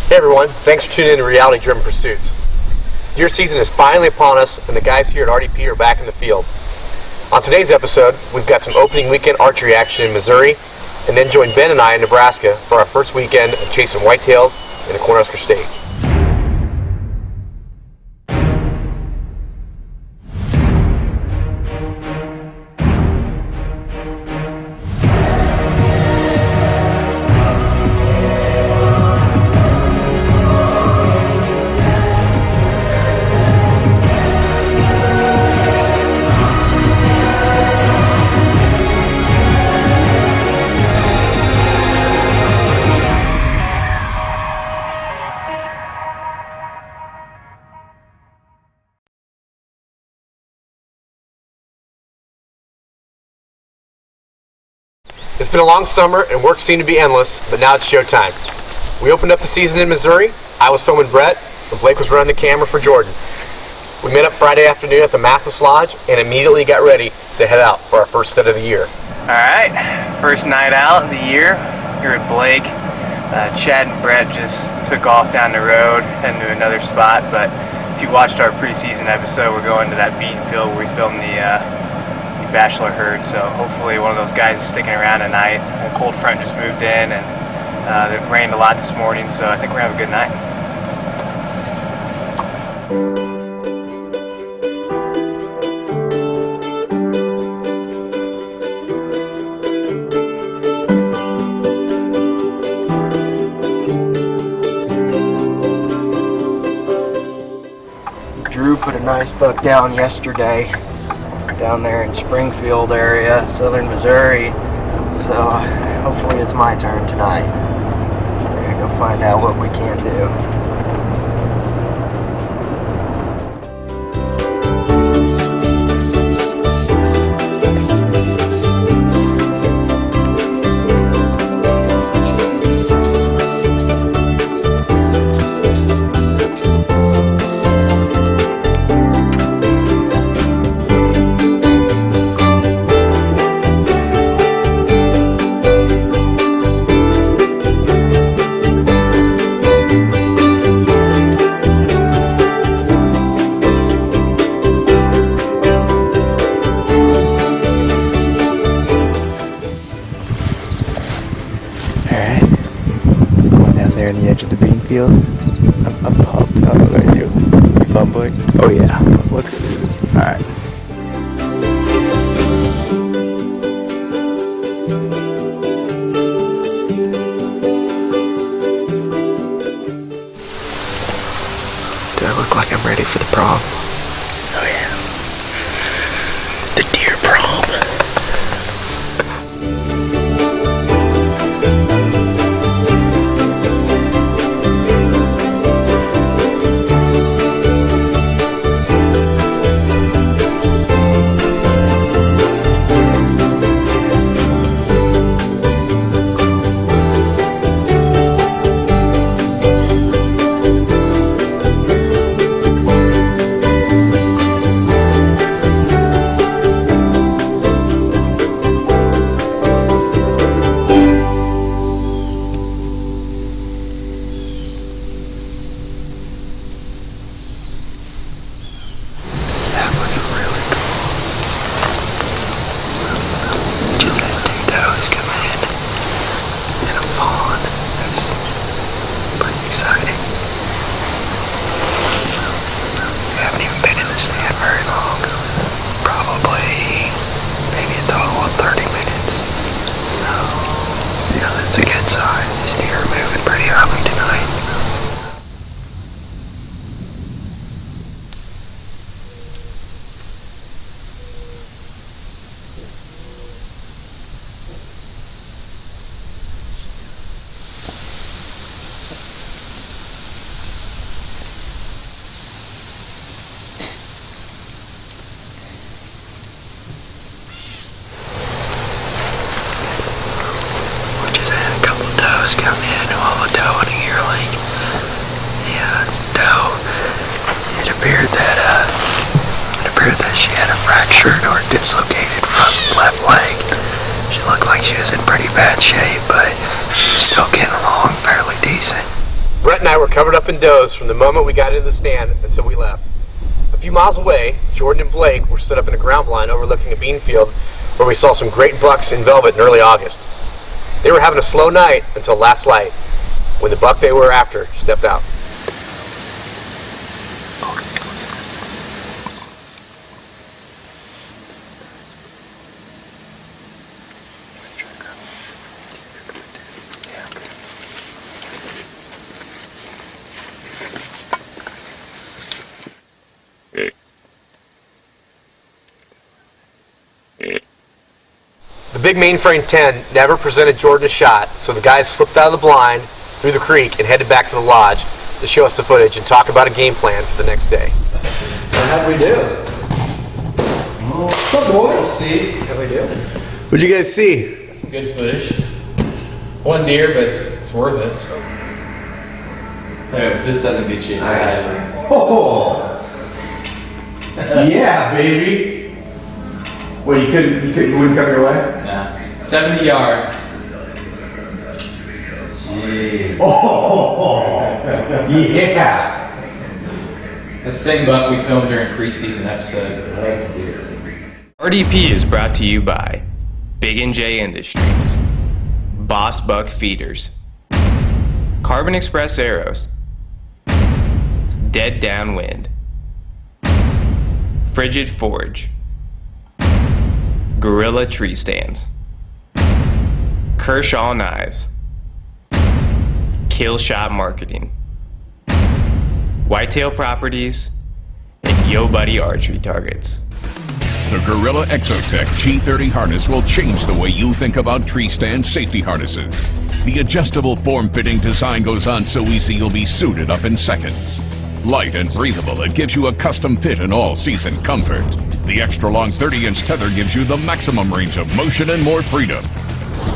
Hey everyone, thanks for tuning in to Reality Driven Pursuits. Deer season is finally upon us and the guys here at RDP are back in the field. On today's episode, we've got some opening weekend archery action in Missouri, and then join Ben and I in Nebraska for our first weekend of chasing whitetails in the Cornhusker State. It's been a long summer and work seemed to be endless, but now it's showtime. We opened up the season in Missouri. I was filming Brett, and Blake was running the camera for Jordan. We met up Friday afternoon at the Mathis Lodge and immediately got ready to head out for our first set of the year. Alright, first night out of the year here at Blake. Chad and Brett just took off down the road, heading to another spot, but if you watched our preseason episode, we're going to that bean field where we filmed the bachelor herd, so hopefully one of those guys is sticking around tonight. A cold front just moved in and it rained a lot this morning, so I think we're going to have a good night. Drew put a nice buck down yesterday down there in Springfield area, southern Missouri, so hopefully it's my turn tonight. We're gonna go find out what we can do. There on the edge of the bean field. I'm pumped. How about you? You fun, Blake? Oh yeah. Let's go do this. Alright. Do I look like I'm ready for the prom? Oh yeah. The deer prom. fractured or dislocated front left leg. She looked like she was in pretty bad shape, but she was still getting along fairly decent. Brett and I were covered up in does from the moment we got into the stand until we left. A few miles away, Jordan and Blake were set up in a ground blind overlooking a bean field where we saw some great bucks in velvet in early August. They were having a slow night until last light, when the buck they were after stepped out. The big mainframe 10 never presented Jordan a shot, so the guys slipped out of the blind through the creek and headed back to the lodge to show us the footage and talk about a game plan for the next day. So how'd we do? What's up, boys? See, how'd we do? What'd you guys see? Some good footage. One deer, but it's worth it. Hey, this doesn't get you excited. Oh, yeah, baby. Well, you wouldn't come your way? Nah. 70 yards. Jeez. Oh, yeah. The same buck we filmed during preseason episode. That's deer. RDP is brought to you by Big & J Industries, Boss Buck Feeders, Carbon Express Arrows, Dead Downwind, Frigid Forge, Gorilla Tree Stands, Kershaw Knives, Kill Shot Marketing, Whitetail Properties, and Yo Buddy Archery Targets. The Gorilla Exotech G30 harness will change the way you think about tree stand safety harnesses. The adjustable form-fitting design goes on so easy you'll be suited up in seconds. Light and breathable, it gives you a custom fit and all-season comfort. The extra-long 30-inch tether gives you the maximum range of motion and more freedom.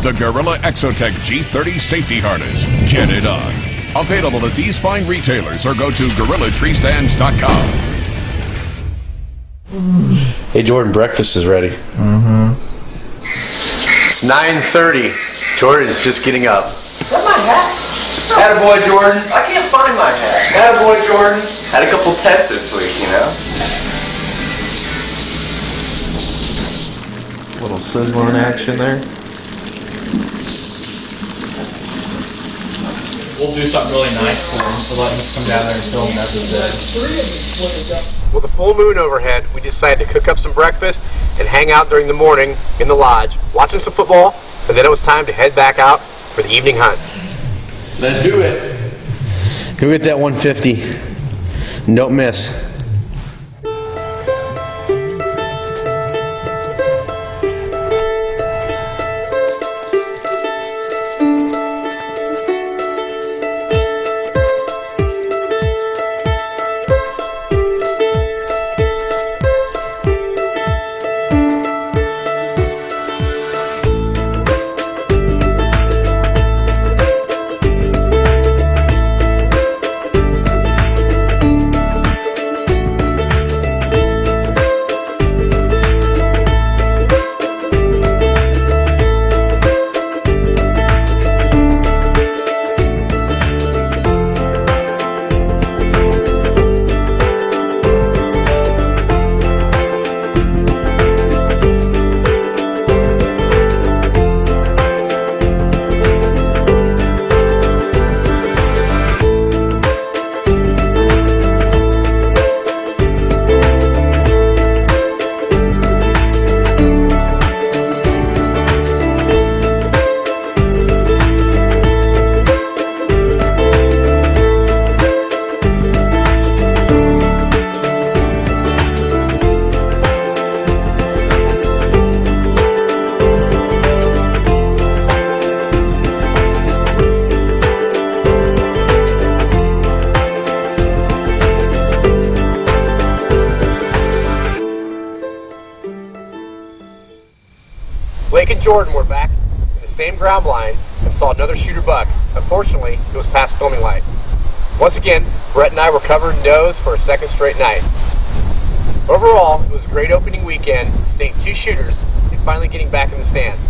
The Gorilla Exotech G30 safety harness. Get it on. Available at these fine retailers or go to GorillaTreeStands.com. Hey Jordan, breakfast is ready. It's 9:30. Jordan's just getting up. Is that my hat? Attaboy, Jordan. I can't find my hat. Attaboy, Jordan. Had a couple tests this week, you know? Little sizzling action there. We'll do something really nice for him, so let him just come down there and film an episode. With a full moon overhead, we decided to cook up some breakfast and hang out during the morning in the lodge, watching some football, and then it was time to head back out for the evening hunt. Let's do it. Go get that 150. And don't miss. Blake and Jordan were back in the same ground blind and saw another shooter buck. Unfortunately, it was past filming light. Once again, Brett and I were covered in does for a second straight night. Overall, it was a great opening weekend, seeing two shooters and finally getting back in the stand.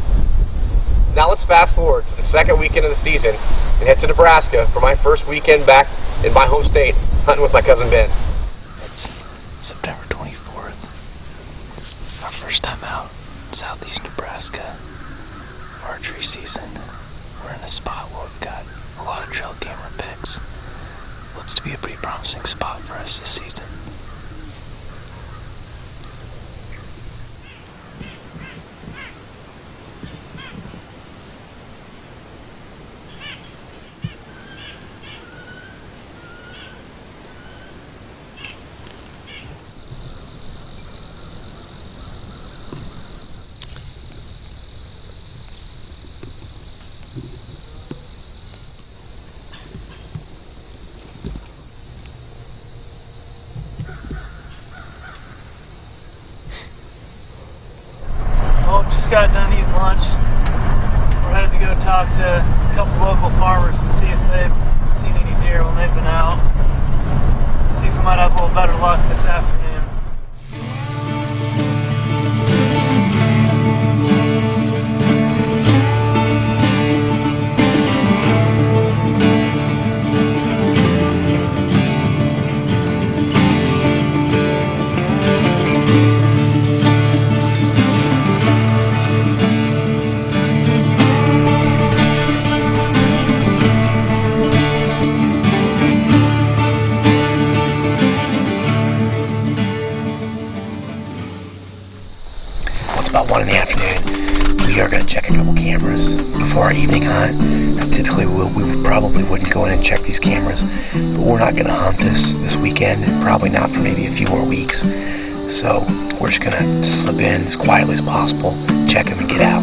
Now let's fast forward to the second weekend of the season and head to Nebraska for my first weekend back in my home state, hunting with my cousin Ben. It's September 24th. Our first time out, southeast Nebraska. Archery season. We're in a spot where we've got a lot of trail camera pics. Looks to be a pretty promising spot for us this season. Well, just got done eating lunch. We're headed to go talk to a couple local farmers to see if they've seen any deer when they've been out. See if we might have a little better luck this afternoon. About 1 in the afternoon. We are going to check a couple cameras before our evening hunt. Now, typically we probably wouldn't go in and check these cameras, but we're not going to hunt this weekend, probably not for maybe a few more weeks. So we're just going to slip in as quietly as possible, check them and get out.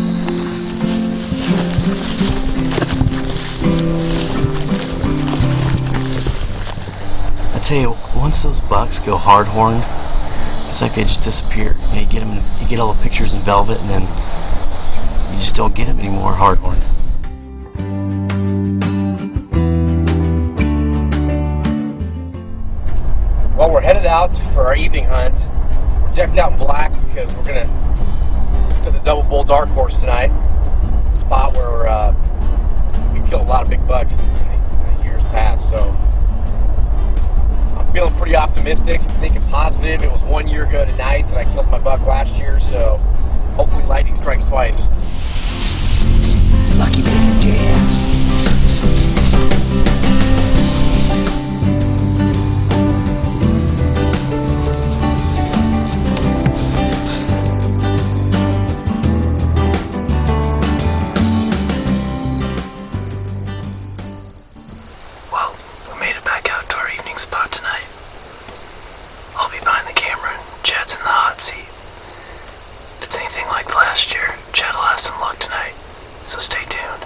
I tell you, once those bucks go hard-horned, it's like they just disappear. You get them, you get all the pictures in velvet, and then you just don't get them anymore hard-horned. Well, we're headed out for our evening hunt. We're decked out in black because we're gonna set the double bull dark horse tonight. A spot where we killed a lot of big bucks in the years past. So I'm feeling pretty optimistic, thinking positive. It was 1 year ago tonight that I killed my buck last year, so hopefully lightning strikes twice. Lucky baby jam. Well, we made it back out to our evening spot tonight. I'll be behind the camera and Chad's in the hot seat. If it's anything like last year, Chad will have some luck tonight, so stay tuned.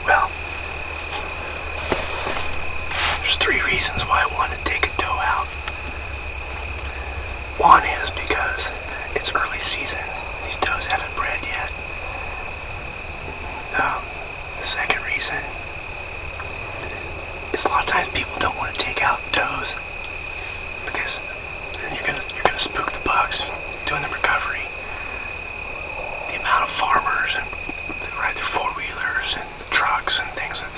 Well, there's 3 reasons why I wanted to take a doe out. One is because it's early season. These does haven't bred yet. The second reason is a lot of times people don't want to take out does because then you're gonna spook the bucks doing the recovery. The amount of farmers and they ride their 4-wheelers and trucks and things that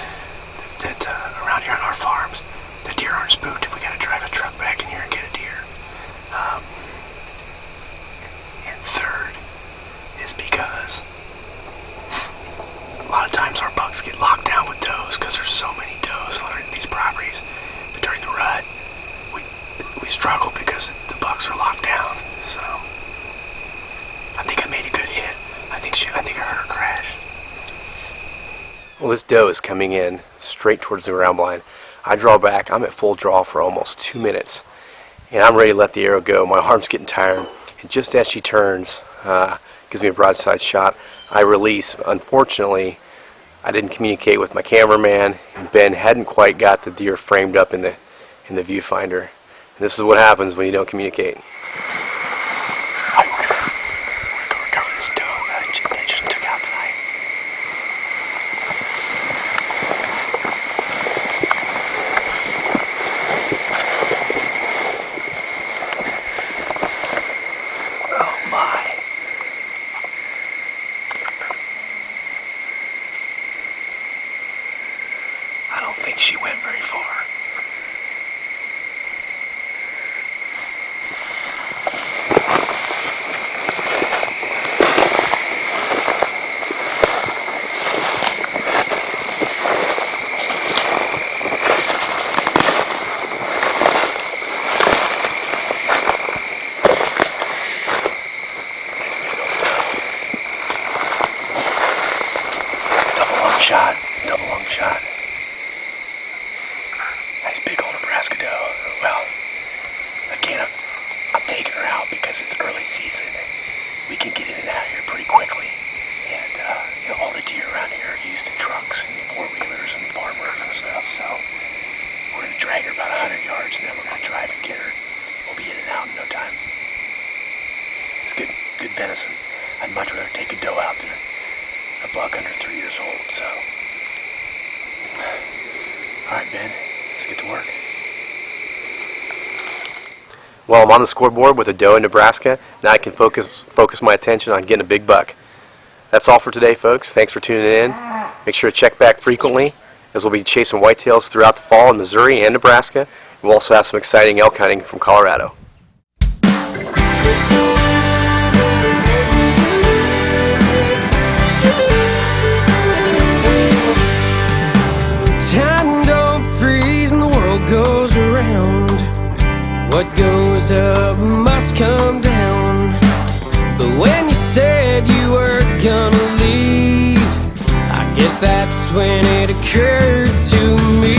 around here on our farms, the deer aren't spooked if we gotta drive a truck back in here and get a deer. And third is because a lot of times our bucks get locked down with does because there's so many does on these properties. But during the rut, we struggle because the bucks are locked down. So I think I made a good hit. I think I heard her crash. Well, this doe is coming in straight towards the ground blind. I draw back. I'm at full draw for almost 2 minutes, and I'm ready to let the arrow go. My arm's getting tired, and just as she turns, gives me a broadside shot. I release. Unfortunately, I didn't communicate with my cameraman, and Ben hadn't quite got the deer framed up in the viewfinder. And this is what happens when you don't communicate. We're gonna go recover this doe that just took out tonight. Oh my. I don't think she went very far. Double lung shot. Nice big old Nebraska doe. Well, again, I'm taking her out because it's early season. We can get in and out of here pretty quickly. And, all the deer around here are used to trucks and four-wheelers and farmers and stuff, so we're going to drag her about 100 yards and then we're going to drive and get her. We'll be in and out in no time. It's good venison. I'd much rather take a doe out than a buck under 3 years old, so. Alright, Ben, let's get to work. Well, I'm on the scoreboard with a doe in Nebraska. Now I can focus my attention on getting a big buck. That's all for today, folks. Thanks for tuning in. Make sure to check back frequently, as we'll be chasing whitetails throughout the fall in Missouri and Nebraska. We'll also have some exciting elk hunting from Colorado. Time don't freeze and the world goes around. What goes up must come down. But when you said you were gonna leave, I guess that's when it occurred to me.